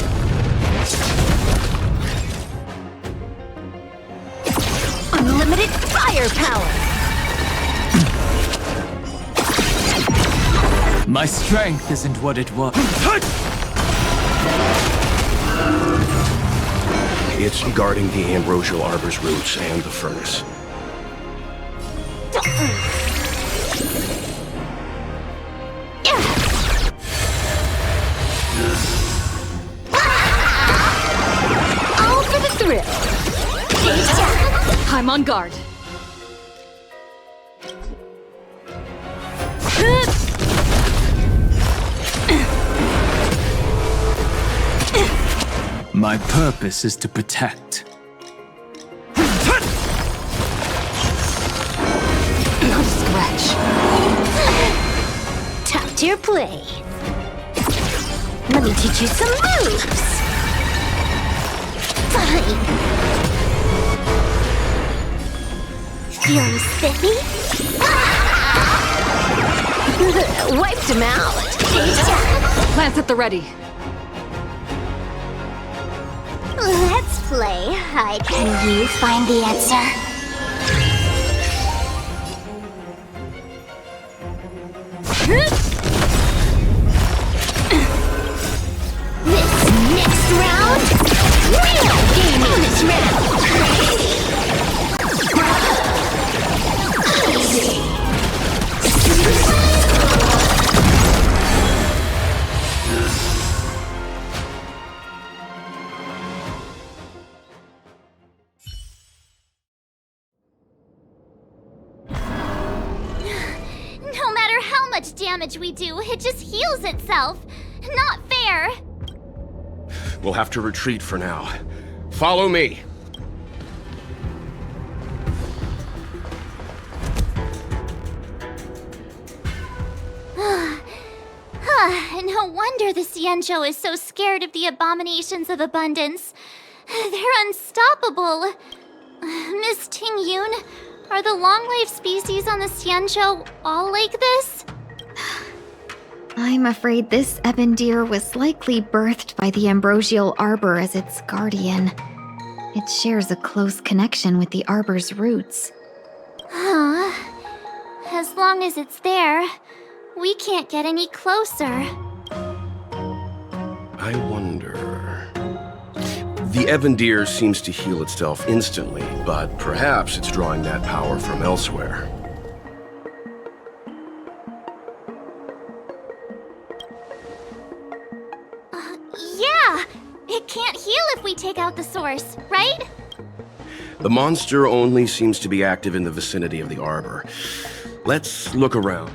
Unlimited firepower! My strength isn't what it was. It's guarding the ambrosial arbor's roots and the furnace. All for the thrill! I'm on guard. My purpose is to protect. No scratch. Top tier play. Let me teach you some moves. Fine. Feeling spiffy? Wiped him out. Lance at the ready. Let's play hide. Can you find the answer? This next round, real gaming this round. Easy. No matter how much damage we do, it just heals itself. Not fair. We'll have to retreat for now. Follow me. No wonder the Xianzhou is so scared of the abominations of abundance. They're unstoppable. Miss Tingyun, are the long-lived species on the Xianzhou all like this? I'm afraid this ebon deer was likely birthed by the ambrosial arbor as its guardian. It shares a close connection with the arbor's roots. Huh. As long as it's there, we can't get any closer. I wonder... The ebon deer seems to heal itself instantly, but perhaps it's drawing that power from elsewhere. Yeah! It can't heal if we take out the source, right? The monster only seems to be active in the vicinity of the arbor. Let's look around.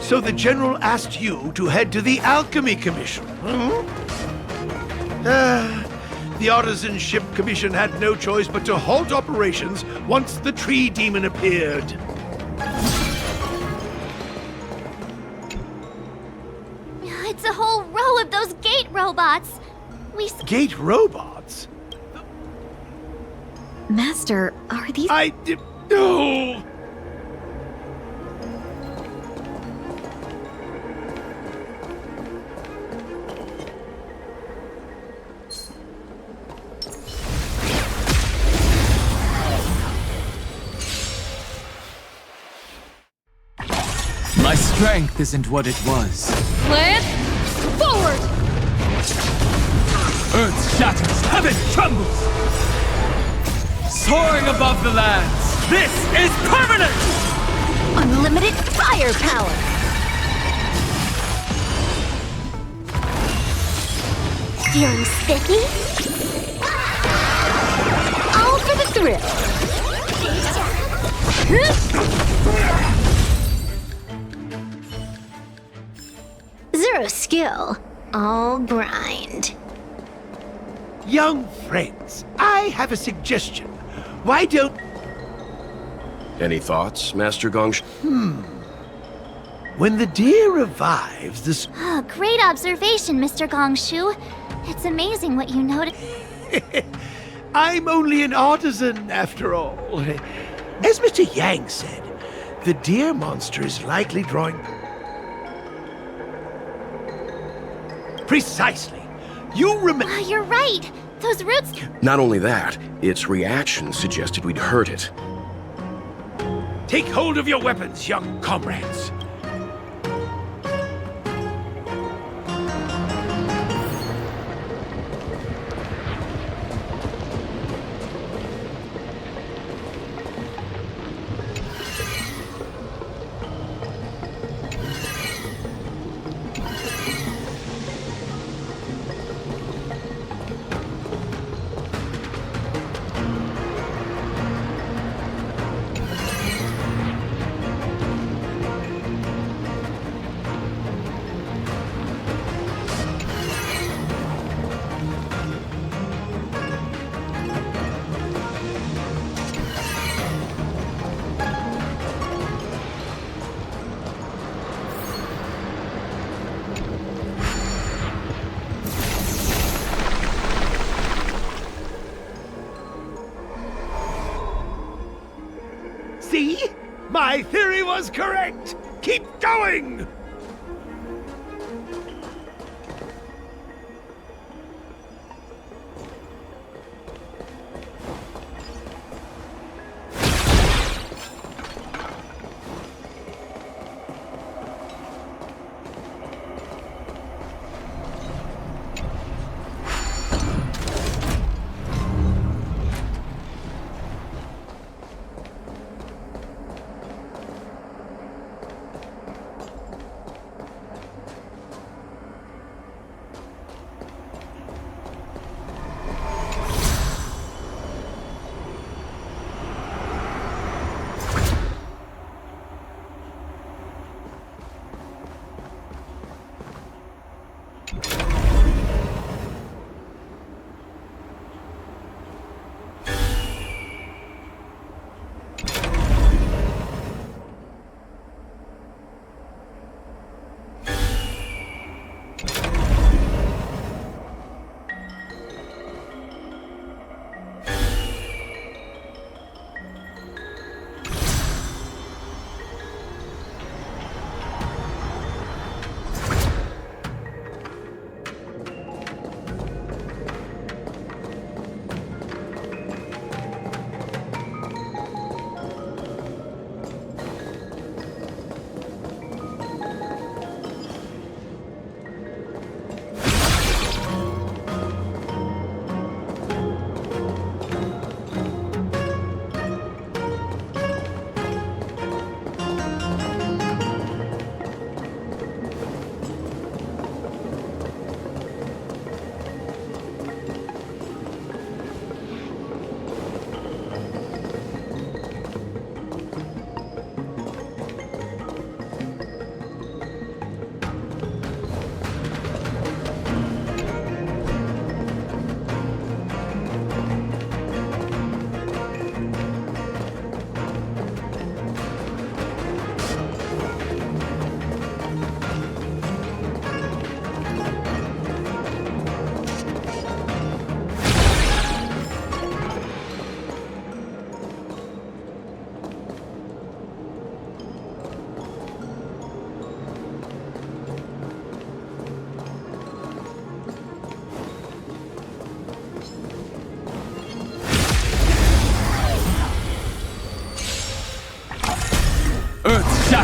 So the General asked you to head to the Alchemy Commission, the Artisan Ship Commission had no choice but to halt operations once the tree demon appeared. It's a whole row of those gate robots. Gate robots? Master, are these... No! My strength isn't what it was. Lance, forward! Earth shatters, heaven trembles! Soaring above the lands, this is permanent! Unlimited firepower! Feeling spiffy? All for the thrill! Zero skill, all grind. Young friends, I have a suggestion. Why don't... Any thoughts, Master Gongshu? When the deer revives, this... Oh, great observation, Mr. Gongshu. It's amazing what you noticed. I'm only an artisan, after all. As Mr. Yang said, the deer monster is likely drawing... Precisely. You remember... You're right. Those roots... Not only that, its reaction suggested we'd hurt it. Take hold of your weapons, young comrades. See? My theory was correct! Keep going!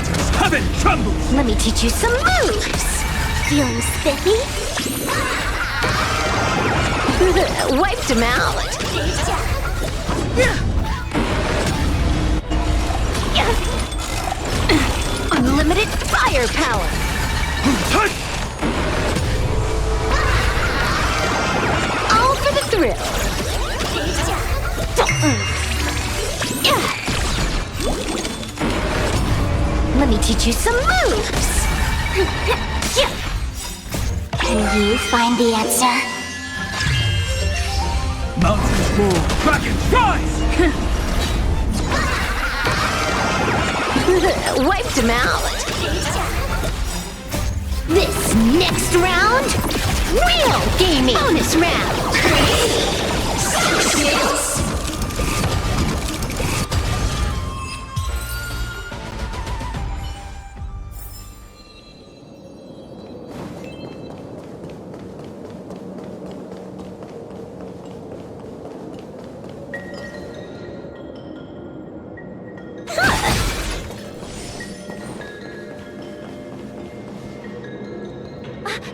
shatters, heaven trembles! Let me teach you some moves! Feeling spiffy? Wiped him out! Unlimited firepower! All for the thrill! Let me teach you some moves! Can you find the answer? Mountains roar, dragons rise! Wiped him out! This next round, real gaming! Bonus round!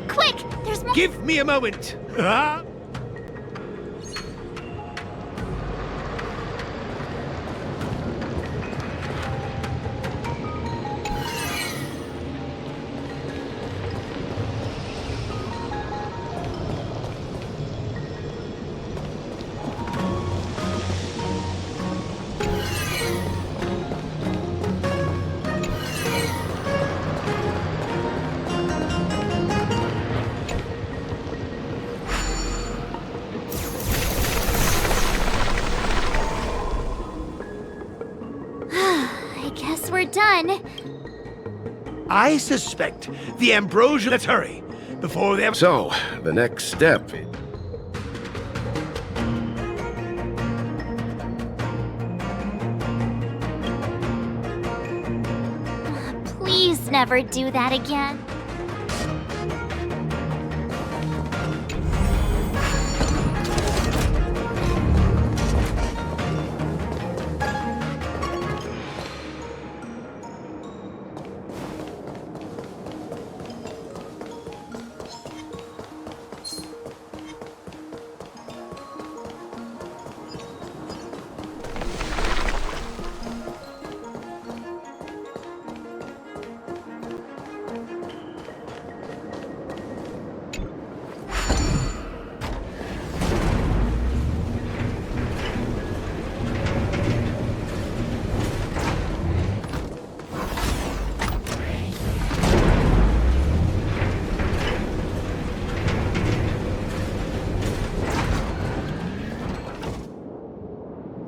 Quick! There's more. Give me a moment. I guess we're done. I suspect the ambrosia. Let's hurry before they. So, the next step. Please never do that again.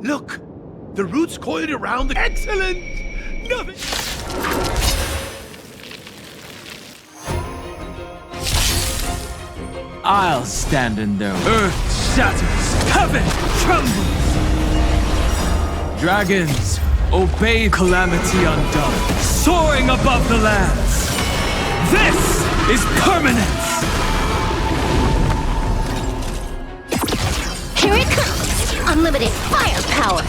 Look! The roots coiled around the. Excellent! Nothing. I'll stand in their earth shatters, heaven trembles! Dragons, obey calamity undone, soaring above the lands! This is permanence! Here it comes! Unlimited firepower!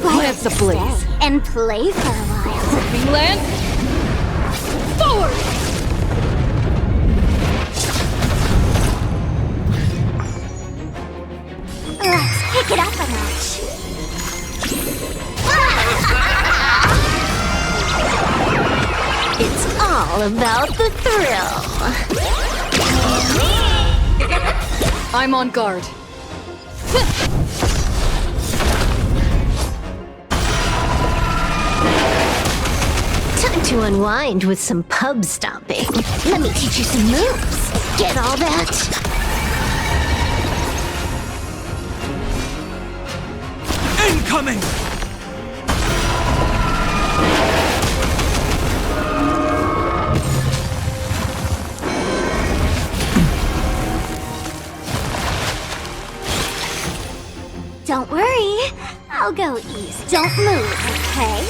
Lance ablaze. And play for a while. Gripping lance. Forward! Let's pick it up a notch. It's all about the thrill. I'm on guard. Time to unwind with some pub stomping. Let me teach you some moves. Get all that? Incoming! Don't worry. I'll go easy. Don't move, okay?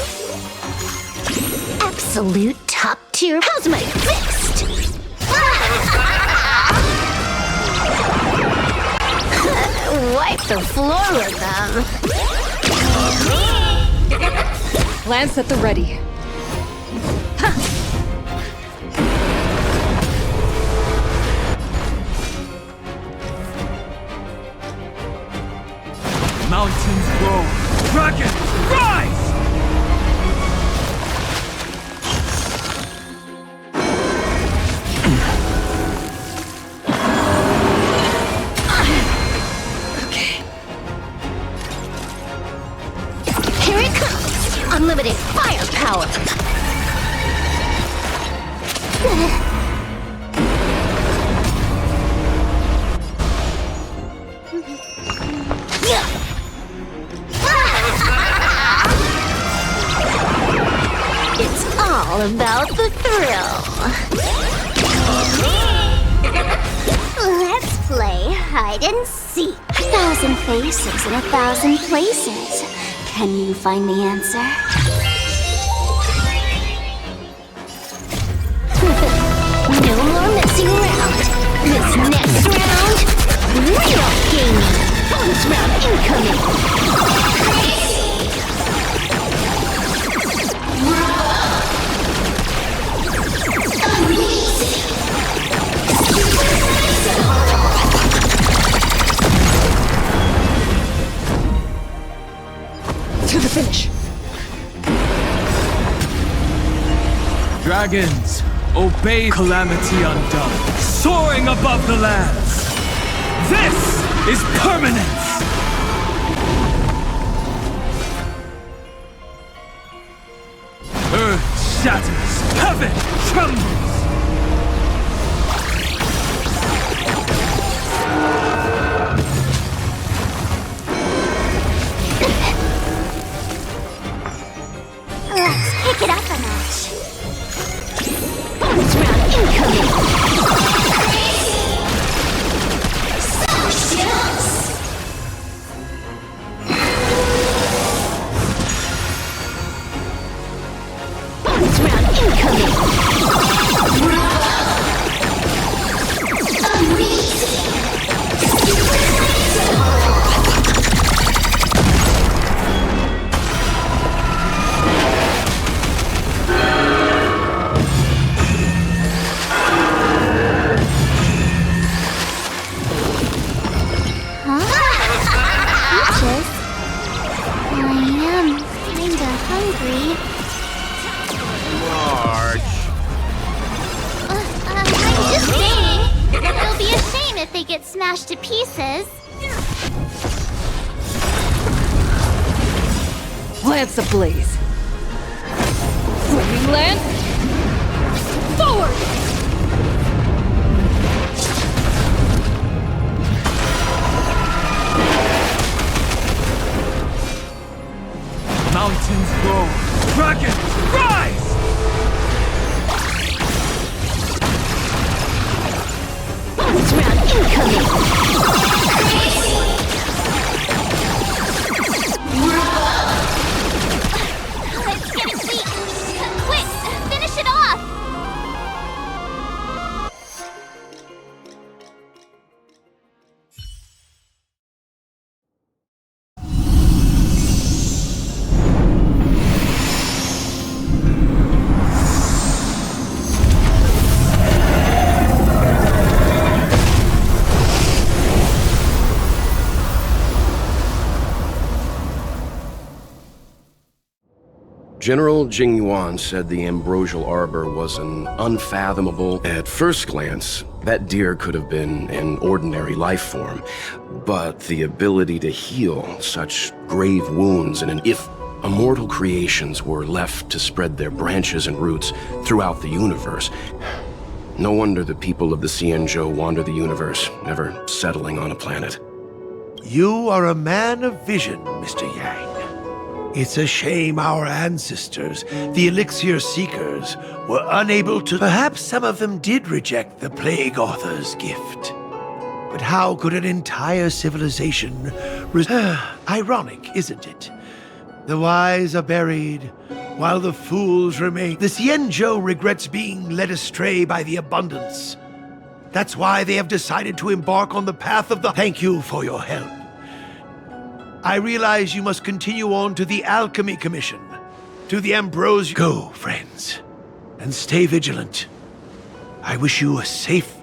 Absolute top tier. How's my fist? wipe the floor with them. Lance at the ready. Mountains roll. Dragons, rise! Here it comes! Unlimited firepower! It's all about the thrill. Let's play hide and seek. 1,000 faces in 1,000 places. Can you find the answer? No more messing around. This next round, real gaming. Bonus round incoming. To the finish. Dragons, obey calamity undone, soaring above the lands. This is permanence! Earth shatters, heaven trembles! Let's pick it up a notch. Bonus round incoming. Socials. Bonus round incoming. Peaches? I am kinda hungry. Marge. I'm just saying. It'll be a shame if they get smashed to pieces. Lance ablaze. Flaming lance. Forward! Mountains roll. Dragons, rise! Bonus round incoming. Let's get it beat. Quick, finish it off. General Jingyuan said the ambrosial arbor was an unfathomable... At first glance, that deer could have been an ordinary life form, but the ability to heal such grave wounds if immortal creations were left to spread their branches and roots throughout the universe. No wonder the people of the Xianzhou wander the universe, never settling on a planet. You are a man of vision, Mr. Yang. It's a shame our ancestors, the Elixir Seekers, were unable to... Perhaps some of them did reject the Plague Author's gift. But how could an entire civilization... Ironic, isn't it? The wise are buried, while the fools remain. The Xianzhou regrets being led astray by the abundance. That's why they have decided to embark on the path of the... Thank you for your help. I realize you must continue on to the Alchemy Commission, to the Ambrosial. Go, friends, and stay vigilant. I wish you a safe